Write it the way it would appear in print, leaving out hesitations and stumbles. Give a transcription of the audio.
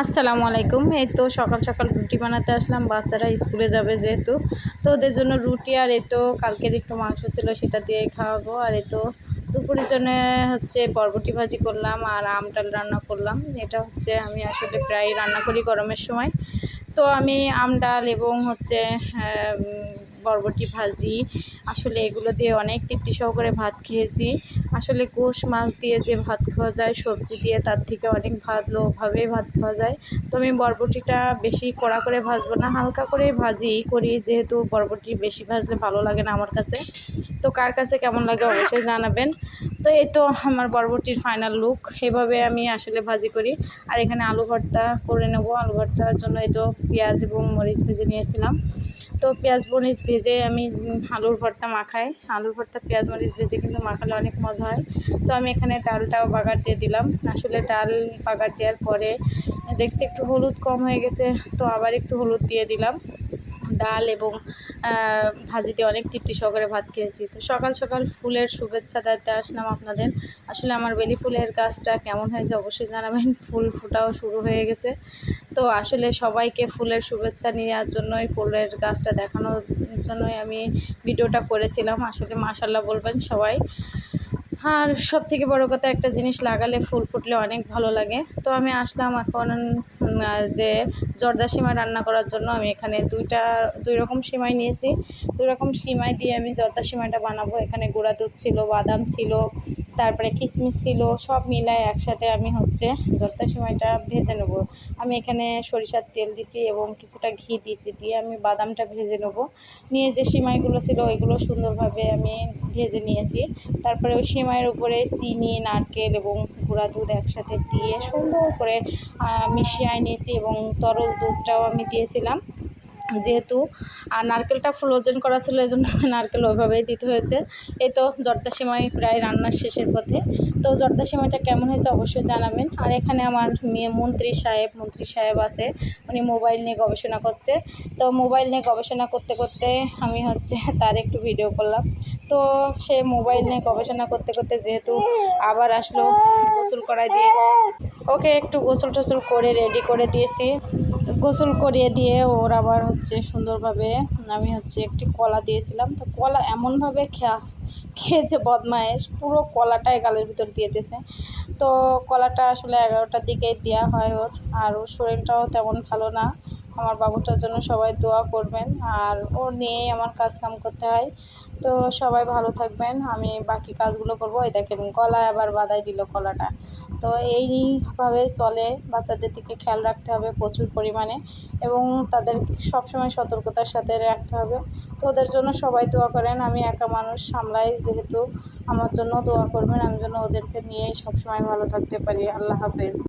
আসসালামু আলাইকুম। এই তো সকাল সকাল রুটি বানাতে আসলাম, বাচ্চারা স্কুলে যাবে যেহেতু। তো ওদের জন্য রুটি আর এই তো কালকের একটু মাংস ছিল সেটা দিয়েই খাওয়াবো। আর এই তো দুপুরের জন্য হচ্ছে বরবটি ভাজি করলাম আর আম ডাল রান্না করলাম। এটা হচ্ছে আমি আসলে প্রায় রান্না করি গরমের সময়। তো আমি আম ডাল এবং হচ্ছে বরবটি ভাজি আসলে এগুলো দিয়ে অনেক তৃপ্তি সহকারে ভাত খেয়েছি। আসলে গোশ মাছ দিয়ে যে ভাত খাওয়া যায় সবজি দিয়ে তার থেকে অনেক ভালোভাবেই ভাত খাওয়া যায়। তো আমি বরবটিটা বেশি কড়া করে ভাজবো না, হালকা করে ভাজি করি, যেহেতু বরবটি বেশি ভাজলে ভালো লাগে না আমার কাছে। তো কার কাছে কেমন লাগে অবশ্যই জানাবেন। তো এই তো আমার বরবটির ফাইনাল লুক, এভাবে আমি আসলে ভাজি করি। আর এখানে আলু ভর্তা করে নেব। আলু ভর্তার জন্য এই তো পেঁয়াজ এবং মরিচ ভেজে নিয়েছিলাম। তো পেঁয়াজ মরিচ ভেজে আমি আলুর ভর্তা মাখাই। আলুর ভর্তা পেঁয়াজ মরিচ ভেজে কিন্তু মাখালে অনেক মজা হয়। তো আমি এখানে ডালটাও বাগার দিয়ে দিলাম। আসলে ডাল বাগার দেওয়ার পরে দেখছি একটু হলুদ কম হয়ে গেছে, তো আবার একটু হলুদ দিয়ে দিলাম। ডাল এবং ভাজিতে অনেক তৃপ্তি সহকারে ভাত খেয়েছি। তো সকাল সকাল ফুলের শুভেচ্ছা দিতে আসলাম আপনাদের। আসলে আমার বেলি ফুলের গাছটা কেমন হয়েছে অবশ্যই জানাবেন। ফুল ফোটাও শুরু হয়ে গেছে। তো আসলে সবাইকে ফুলের শুভেচ্ছা নেওয়ার জন্যই, ফুলের গাছটা দেখানোর জন্যই আমি ভিডিওটা করেছিলাম। আসলে মাশাআল্লাহ বলবেন সবাই। আর সবথেকে বড় কথা, একটা জিনিস লাগালে ফুল ফুটলে অনেক ভালো লাগে। তো আমি আসলাম এখন যে জর্দা সিমাই রান্না করার জন্য। আমি এখানে দুই রকম সিমাই নিয়েছি। ২ রকম সিমাই দিয়ে আমি জর্দা সিমাইটা বানাবো। এখানে গুঁড়া দুধ ছিল, বাদাম ছিল, তারপরে কিশমিশ ছিল, সব মিলায় একসাথে আমি হচ্ছে জর্দা সিমাইটা ভেজে নেব। আমি এখানে সরিষার তেল দিছি এবং কিছুটা ঘি দিছি, দিয়ে আমি বাদামটা ভেজে নেব। নিয়ে যে সিমাইগুলো ছিল ওইগুলো সুন্দরভাবে আমি ভেজে নিয়েছি। তারপরে ওই সিমাইয়ের উপরে চিনি, নারকেল এবং গুঁড়া দুধ একসাথে দিয়ে সুন্দর করে মিশিয়ে নিয়েছি এবং তরল দুধটাও আমি দিয়েছিলাম। যেহেতু নারকেলটা ফ্রোজেন করা ছিল এজন্য নারকেল ওইভাবেই দিতে হয়েছে। এই তো জর্দা সিমাই প্রায় রান্নার শেষের পথে। তো জর্দা সিমাইটা কেমন হয়েছে অবশ্যই জানাবেন। আর এখানে আমার মেয়ে মন্ত্রী সাহেব আছে, উনি মোবাইল নিয়ে গবেষণা করছে। তো মোবাইল নিয়ে গবেষণা করতে করতে আমি হচ্ছে তার একটু ভিডিও করলাম। তো সে মোবাইল নিয়ে গবেষণা করতে করতে যেহেতু আবার আসলো, গোসল করায় দিয়ে ওকে একটু গোসল টোসল করে রেডি করে দিয়েছি। গোসল করিয়ে দিয়ে ওর আবার হচ্ছে সুন্দরভাবে আমি হচ্ছে একটি কলা দিয়েছিলাম। তো কলা এমনভাবে খেয়েছে বদমায়েশ, পুরো কলাটাই গালের ভিতর দিয়ে দিয়েছে। তো কলাটা আসলে 11টার দিকেই দেওয়া হয় ওর। আর ওর শরীরটাও তেমন ভালো না। আমার বাবুটার জন্য সবাই দোয়া করবেন। আর ওর নিয়েই আমার কাজকাম করতে হয়। তো সবাই ভালো থাকবেন, আমি বাকি কাজগুলো করবো। এই দেখেন গলায় আবার বাধাই দিল কলাটা। তো এইভাবে চলে, বাচ্চাদের দিকে খেয়াল রাখতে হবে প্রচুর পরিমাণে এবং তাদের সবসময় সতর্কতার সাথে রাখতে হবে। তো ওদের জন্য সবাই দোয়া করেন। আমি একা মানুষ সামলাই, যেহেতু আমার জন্য দোয়া করবেন, আমি যেন ওদেরকে নিয়েই সবসময় ভালো থাকতে পারি। আল্লাহ হাফেজ।